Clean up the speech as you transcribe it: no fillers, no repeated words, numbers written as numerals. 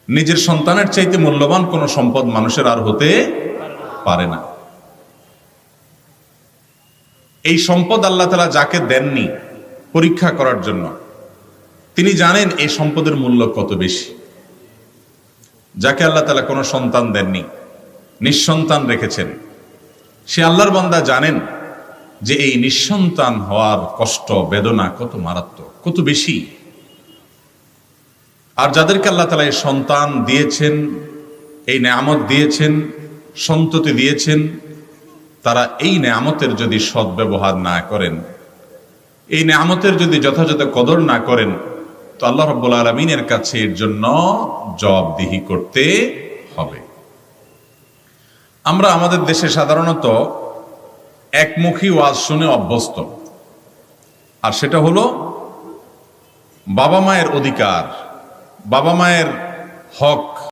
নিজের সন্তানের চাইতে মূল্যবান কোনো সম্পদ মানুষের আর হতে পারে না। এই সম্পদ আল্লাহ তাআলা যাকে দেননি পরীক্ষা করার জন্য, তিনি জানেন এই সম্পদের মূল্য কত বেশি। যাকে আল্লাহ তাআলা কোনো সন্তান দেননি, নিঃসন্তান রেখেছেন, সে আল্লাহর বান্দা জানেন যে এই নিঃসন্তান হওয়ার কষ্ট বেদনা কত মারাত্মক, কত বেশি। আর যাদেরকে আল্লাহ তাআলা এই সন্তান দিয়েছেন, এই নেয়ামত দিয়েছেন, সন্ততি দিয়েছেন, তারা এই নেয়ামতের যদি সদ্ব্যবহার না করেন, এই নেয়ামতের যদি যথাযথ কদর না করেন, তো আল্লাহ রাব্বুল আলামিনের কাছে এর জন্য জবাবদিহি করতে হবে। আমরা আমাদের দেশে সাধারণত একমুখী ওয়াজ শুনে অভ্যস্ত, আর সেটা হলো বাবা মায়ের অধিকার, বাবা মায়ের হক